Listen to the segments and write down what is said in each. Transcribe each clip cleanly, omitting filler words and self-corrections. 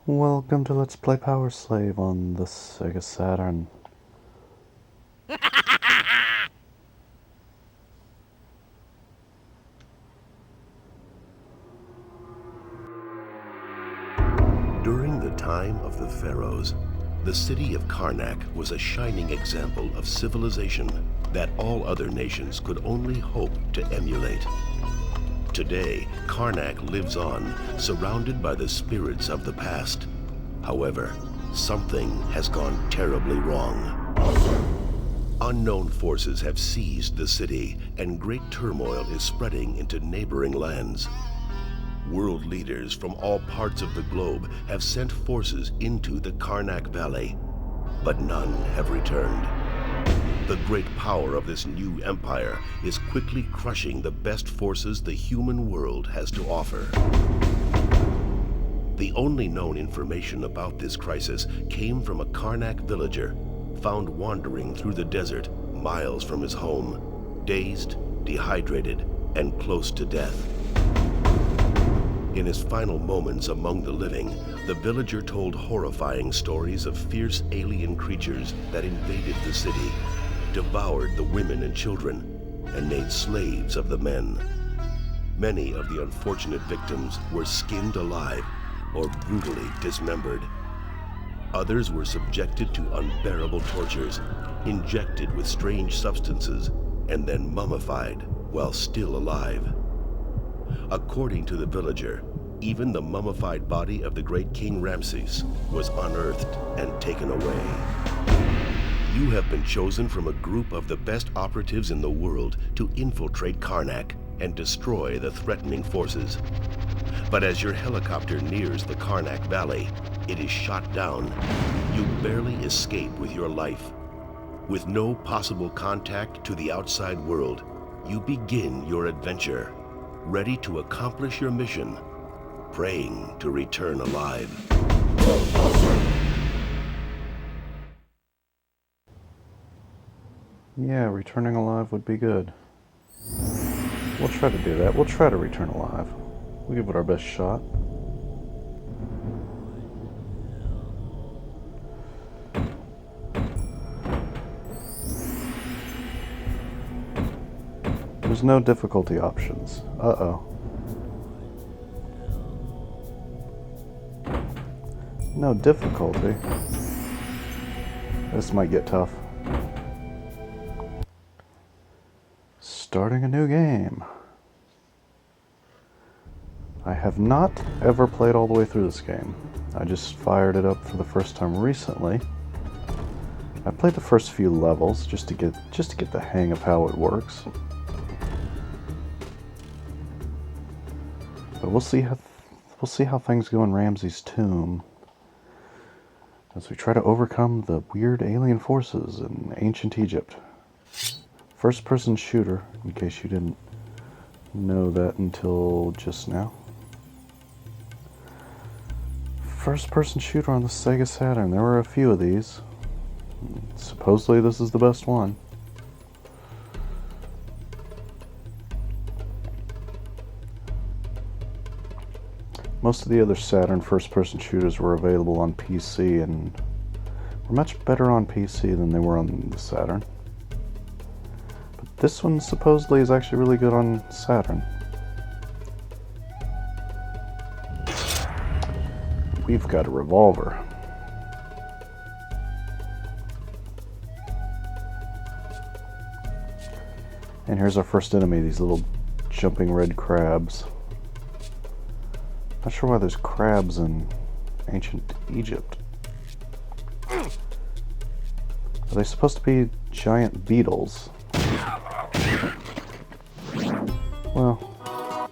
Welcome to Let's Play Powerslave on the Sega Saturn. During the time of the Pharaohs, the city of Karnak was a shining example of civilization that all other nations could only hope to emulate. Today, Karnak lives on, surrounded by the spirits of the past. However, something has gone terribly wrong. Unknown forces have seized the city, and great turmoil is spreading into neighboring lands. World leaders from all parts of the globe have sent forces into the Karnak Valley, but none have returned. The great power of this new empire is quickly crushing the best forces the human world has to offer. The only known information about this crisis came from a Karnak villager found wandering through the desert miles from his home, dazed, dehydrated, and close to death. In his final moments among the living, the villager told horrifying stories of fierce alien creatures that invaded the city, devoured the women and children, and made slaves of the men. Many of the unfortunate victims were skinned alive or brutally dismembered. Others were subjected to unbearable tortures, injected with strange substances, and then mummified while still alive. According to the villager, even the mummified body of the great King Ramses was unearthed and taken away. You have been chosen from a group of the best operatives in the world to infiltrate Karnak and destroy the threatening forces. But as your helicopter nears the Karnak Valley, it is shot down. You barely escape with your life. With no possible contact to the outside world, you begin your adventure, ready to accomplish your mission, praying to return alive. Yeah, returning alive would be good. We'll try to do that. We'll try to return alive. We'll give it our best shot. There's no difficulty options. Uh-oh. No difficulty. This might get tough. Starting a new game. I have not ever played all the way through this game. I just fired it up for the first time recently. I played the first few levels just to get the hang of how it works. But we'll see how things go in Ramses' tomb as we try to overcome the weird alien forces in ancient Egypt. First-person shooter, in case you didn't know that until just now. First-person shooter on the Sega Saturn. There were a few of these. Supposedly this is the best one. Most of the other Saturn first-person shooters were available on PC and were much better on PC than they were on the Saturn. But this one supposedly is actually really good on Saturn. We've got a revolver. And here's our first enemy, these little jumping red crabs. Not sure why there's crabs in ancient Egypt. Are they supposed to be giant beetles? Well,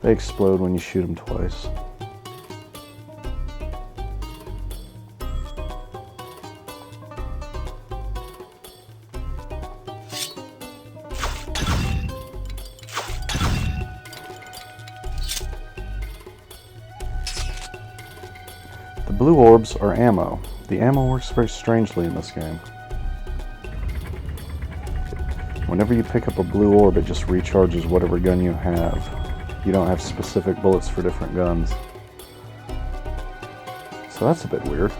they explode when you shoot them twice. The blue orbs are ammo. The ammo works very strangely in this game. Whenever you pick up a blue orb, it just recharges whatever gun you have. You don't have specific bullets for different guns. So that's a bit weird.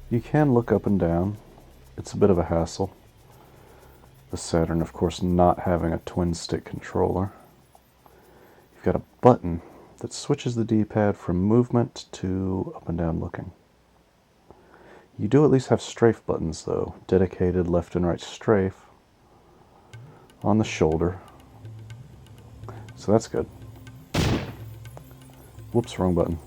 You can look up and down. It's a bit of a hassle. The Saturn, of course, not having a twin-stick controller. You've got a button that switches the D-pad from movement to up and down looking. You do at least have strafe buttons, though. Dedicated left and right strafe on the shoulder. So that's good. Whoops, wrong button.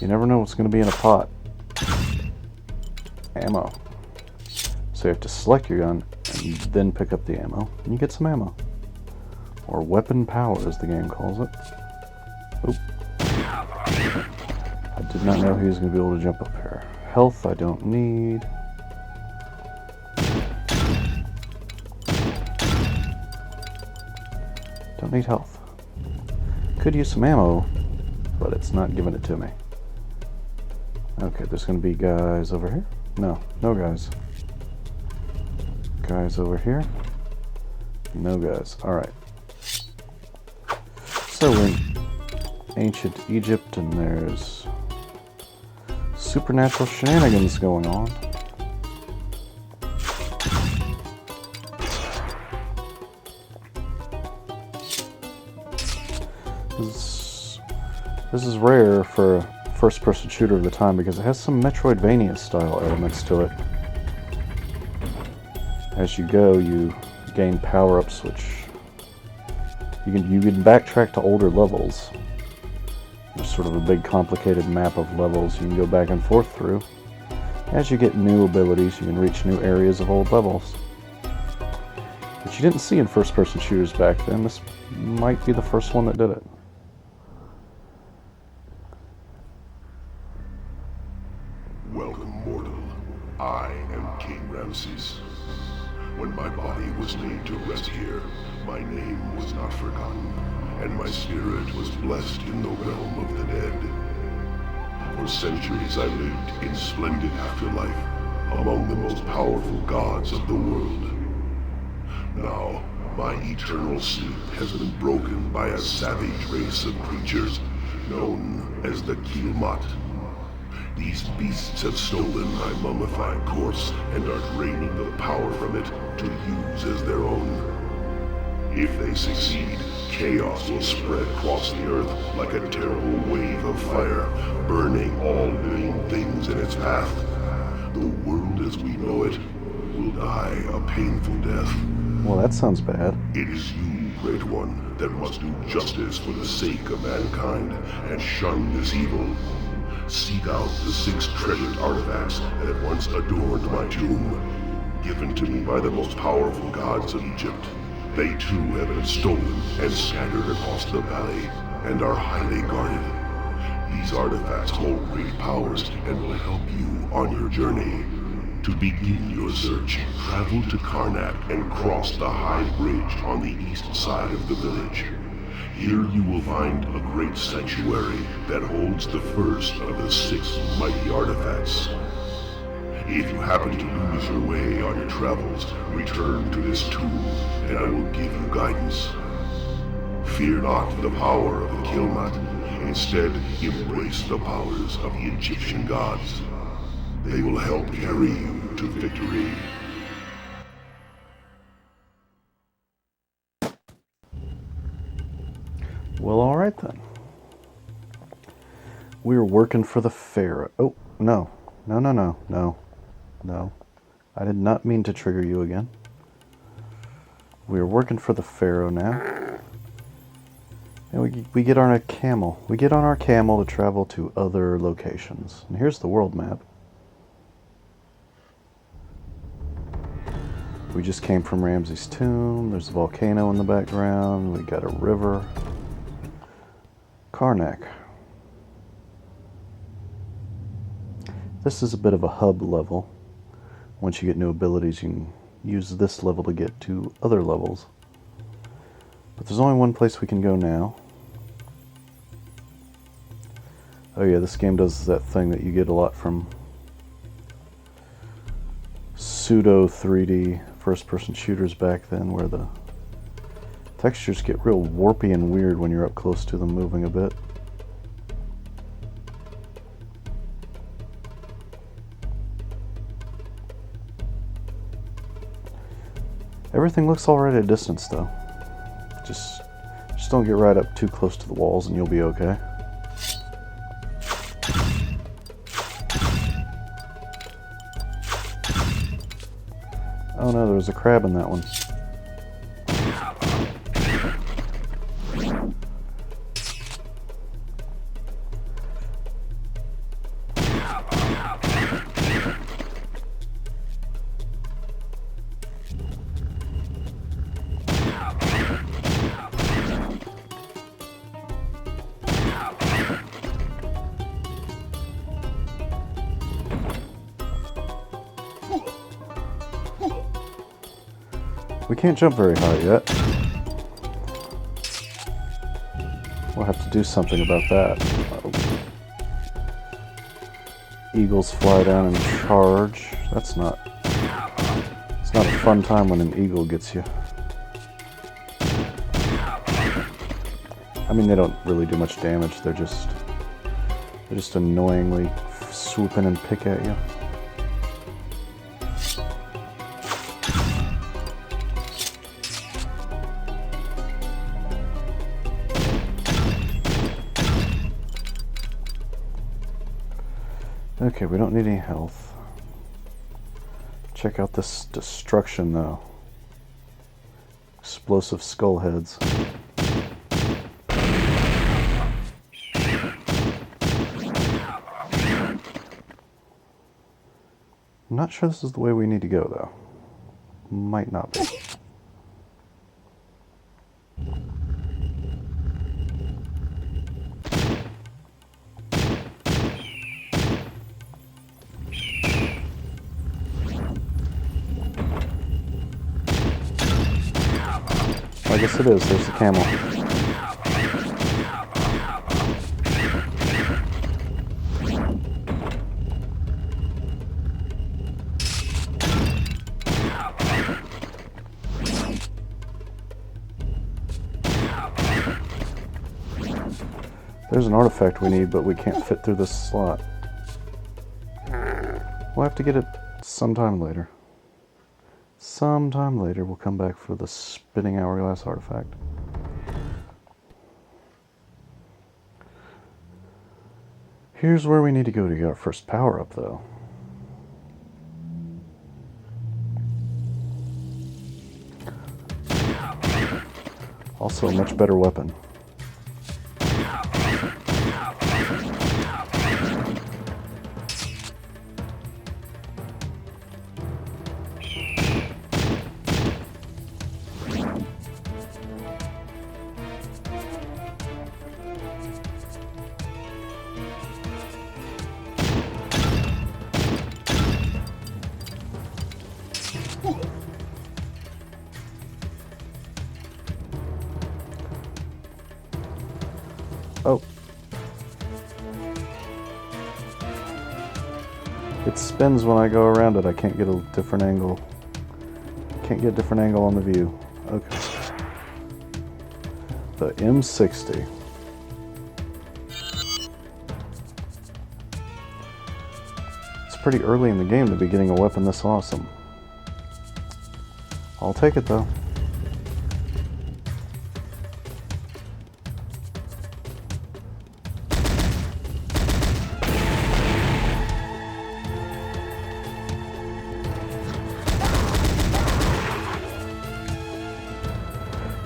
You never know what's going to be in a pot. Ammo. So you have to select your gun and then pick up the ammo, and you get some ammo. Or weapon power, as the game calls it. Oop. I did not know he was going to be able to jump up here. Health I don't need. Don't need health. Could use some ammo, but it's not giving it to me. Okay, there's going to be guys over here. No guys. Guys over here. No guys. Alright. So we're in ancient Egypt and there's supernatural shenanigans going on. This is rare for a first-person shooter of the time because it has some Metroidvania-style elements to it. As you go, you gain power-ups, which you can backtrack to older levels. There's sort of a big, complicated map of levels you can go back and forth through. As you get new abilities, you can reach new areas of old levels. Which you didn't see in first-person shooters back then. This might be the first one that did it. Welcome, mortal. I am King Ramses. When my body was laid to rest here, my name was not forgotten, and my spirit was blessed in the realm of the dead. For centuries I lived in splendid afterlife, among the most powerful gods of the world. Now, my eternal sleep has been broken by a savage race of creatures known as the Kilmat. These beasts have stolen my mummified corpse and are draining the power from it to use as their own. If they succeed, chaos will spread across the earth like a terrible wave of fire, burning all living things in its path. The world as we know it will die a painful death. Well, that sounds bad. It is you, Great One, that must do justice for the sake of mankind and shun this evil. Seek out the 6 treasured artifacts that once adorned my tomb, given to me by the most powerful gods of Egypt. They too have been stolen and scattered across the valley, and are highly guarded. These artifacts hold great powers and will help you on your journey. To begin your search, travel to Karnak and cross the high bridge on the east side of the village. Here you will find a great sanctuary that holds the first of the 6 mighty artifacts. If you happen to lose your way on your travels, return to this tomb, and I will give you guidance. Fear not the power of the Kilmat. Instead, embrace the powers of the Egyptian gods. They will help carry you to victory. Well, alright then. We're working for the Pharaoh. Oh, no. No. I did not mean to trigger you again. We're working for the Pharaoh now. And we get on a camel. We get on our camel to travel to other locations. And here's the world map. We just came from Ramses' tomb. There's a volcano in the background. We got a river. Karnak. This is a bit of a hub level. Once you get new abilities, you can use this level to get to other levels. But there's only one place we can go now. Oh yeah, this game does that thing that you get a lot from pseudo 3D first-person shooters back then, where the textures get real warpy and weird when you're up close to them moving a bit. Everything looks alright at a distance though. Just don't get right up too close to the walls and you'll be okay. Oh no, there was a crab in that one. We can't jump very high yet. We'll have to do something about that. Eagles fly down and charge. It's not a fun time when an eagle gets you. I mean, they don't really do much damage. They're just annoyingly swoop in and pick at you. Okay, we don't need any health. Check out this destruction, though. Explosive skull heads. I'm not sure this is the way we need to go, though. Might not be. I guess it is. There's the camel. There's an artifact we need, but we can't fit through this slot. We'll have to get it sometime later. Sometime later, we'll come back for the spinning hourglass artifact. Here's where we need to go to get our first power up, though. Also, a much better weapon. Oh. It spins when I go around it. I can't get a different angle. Can't get a different angle on the view. Okay. The M60. It's pretty early in the game to be getting a weapon this awesome. I'll take it though.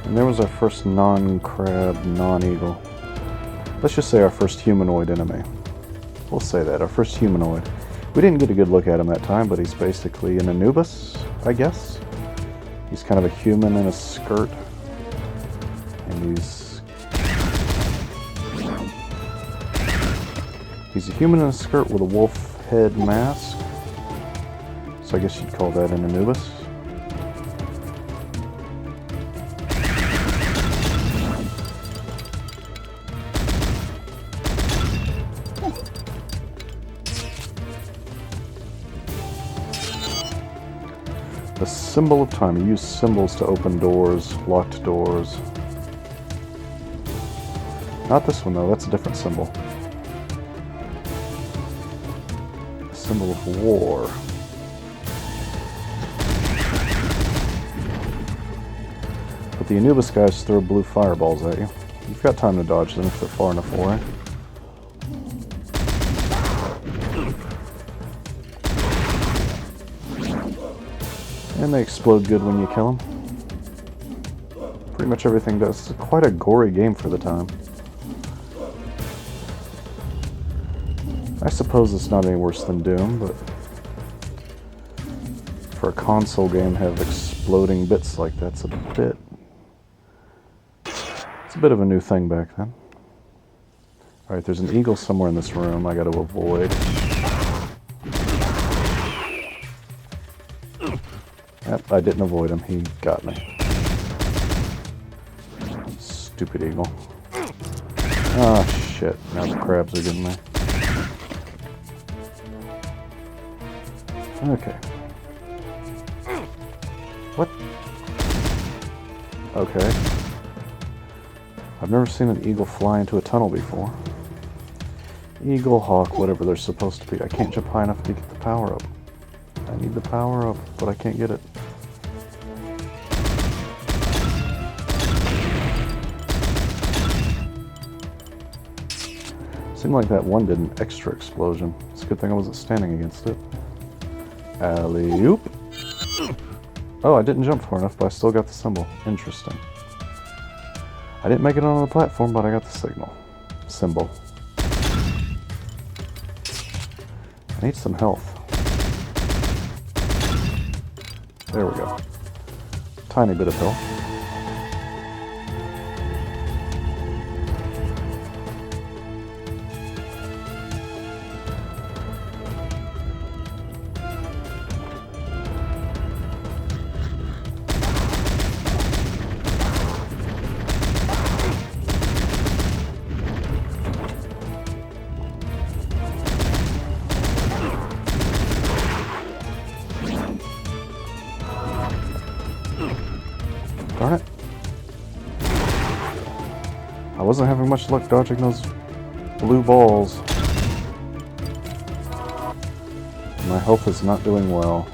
And there was our first non-crab, non-eagle. Let's just say our first humanoid enemy. We'll say that, our first humanoid. We didn't get a good look at him that time, but he's basically an Anubis, I guess. He's kind of a human in a skirt. And he's a human in a skirt with a wolf head mask. So I guess you'd call that an Anubis. The symbol of time. You use symbols to open doors, locked doors. Not this one though, that's a different symbol. A symbol of war. But the Anubis guys throw blue fireballs at you. You've got time to dodge them if they're far enough away. And they explode good when you kill them. Pretty much everything does. It's quite a gory game for the time. I suppose it's not any worse than Doom, but for a console game to have exploding bits like that's a bit... It's a bit of a new thing back then. Alright, there's an eagle somewhere in this room I gotta avoid. Yep, I didn't avoid him. He got me. Stupid eagle. Oh shit, now the crabs are getting me. Okay. What? Okay. I've never seen an eagle fly into a tunnel before. Eagle, hawk, whatever they're supposed to be. I can't jump high enough to get the power up. I need the power up, but I can't get it. Seemed like that one did an extra explosion. It's a good thing I wasn't standing against it. Alley-oop. Oh, I didn't jump far enough, but I still got the symbol. Interesting. I didn't make it onto the platform, but I got the symbol. I need some health. There we go. Tiny bit of health. Darn it. I wasn't having much luck dodging those blue balls. My health is not doing well.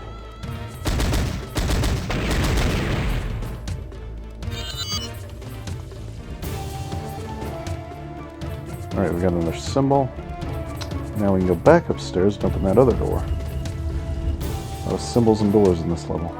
Alright, we got another symbol. Now we can go back upstairs, jump in that other door. A lot of symbols and doors in this level.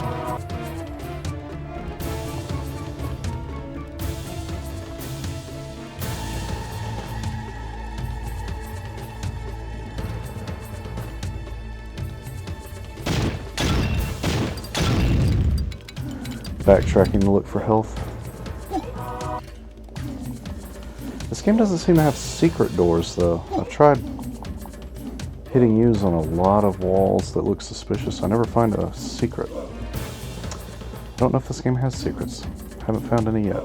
Backtracking to look for health. This game doesn't seem to have secret doors though. I've tried hitting U's on a lot of walls that look suspicious. I never find a secret. I don't know if this game has secrets. Haven't found any yet.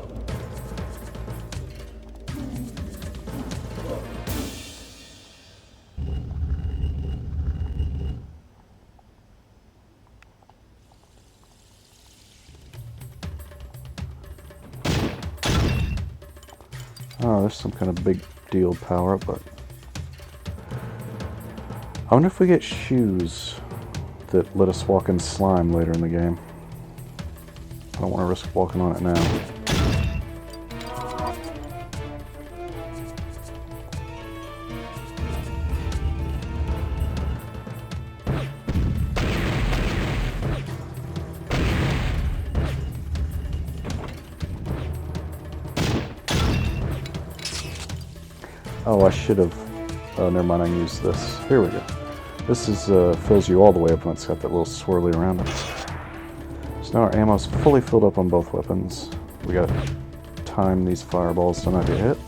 Oh, there's some kind of big deal power-up, but... I wonder if we get shoes that let us walk in slime later in the game. I don't want to risk walking on it now. Oh, I should have... Oh, never mind, I can use this. Here we go. This is fills you all the way up, and it's got that little swirly around it. So now our ammo's fully filled up on both weapons. We gotta time these fireballs to not get hit.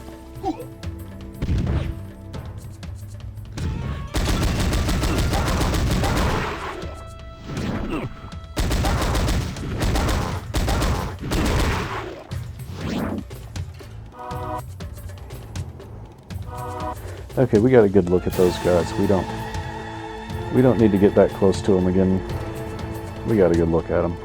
Okay, we got a good look at those guys. We don't need to get that close to them again. We got a good look at them.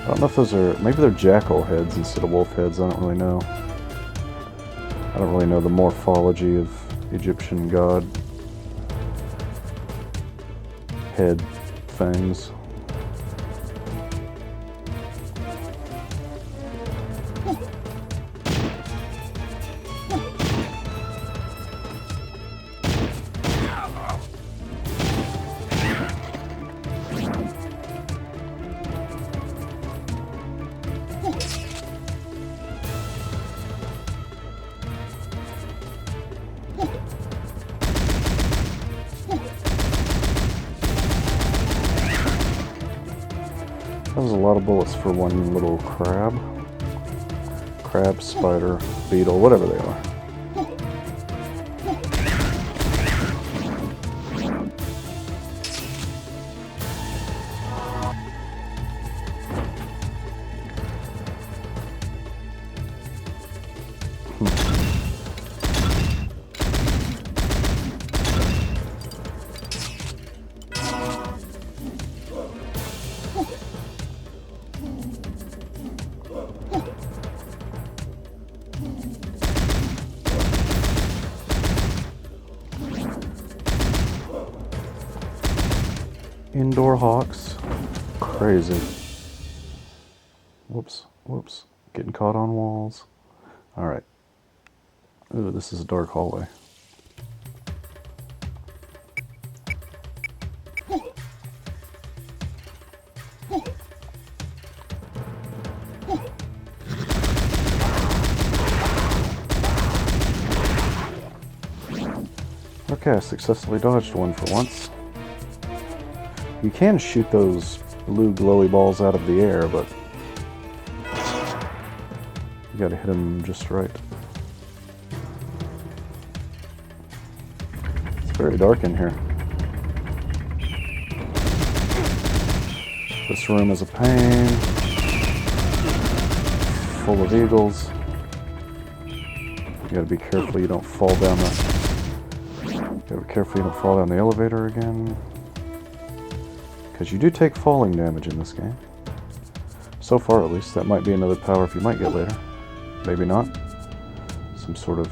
I don't know if those are... maybe they're jackal heads instead of wolf heads. I don't really know. I don't really know the morphology of Egyptian god head things. That was a lot of bullets for one little crab. Crab, spider, beetle, whatever they are. Indoor hawks. Crazy. Whoops, whoops. Getting caught on walls. Alright. Ooh, this is a dark hallway. Okay, I successfully dodged one for once. You can shoot those blue glowy balls out of the air, but you gotta hit them just right. It's very dark in here. This room is a pain. Full of eagles. You gotta be careful you don't fall down the elevator again. Because you do take falling damage in this game. So far, at least. That might be another power-up you might get later. Maybe not. Some sort of...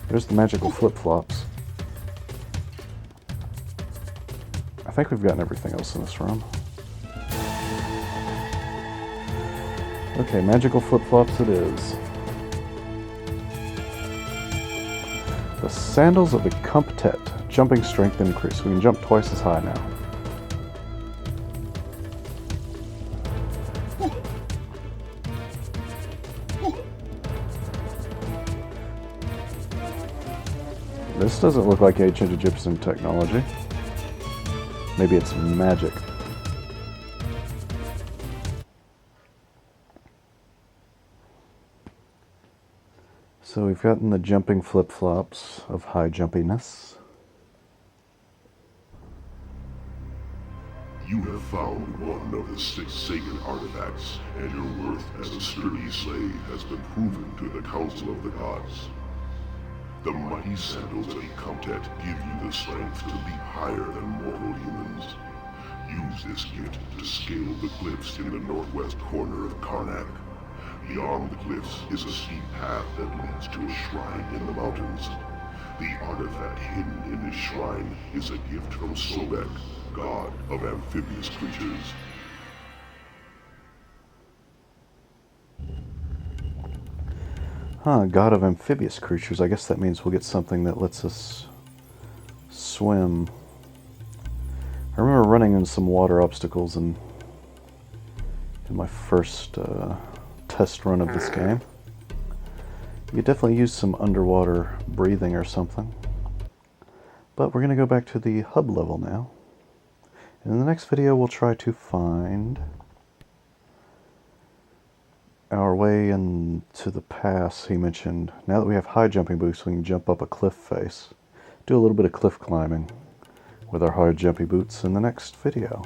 There's the magical flip-flops. I think we've gotten everything else in this room. Okay, magical flip-flops it is. The sandals of the Comptet. Jumping strength increase. We can jump twice as high now. This doesn't look like ancient Egyptian technology. Maybe it's magic. So we've gotten the jumping flip-flops of high jumpiness. You have found one of the 6 sacred artifacts, and your worth as a sturdy slave has been proven to the Council of the Gods. The mighty sandals of Comptet give you the strength to leap higher than mortal humans. Use this gift to scale the cliffs in the northwest corner of Karnak. Beyond the cliffs is a steep path that leads to a shrine in the mountains. The artifact hidden in this shrine is a gift from Sobek, god of amphibious creatures. Huh, god of amphibious creatures. I guess that means we'll get something that lets us swim. I remember running into some water obstacles in my first test run of this game. You could definitely use some underwater breathing or something. But we're going to go back to the hub level now. And in the next video we'll try to find our way into the pass he mentioned. Now that we have high jumping boots, we can jump up a cliff face. Do a little bit of cliff climbing with our high jumpy boots in the next video.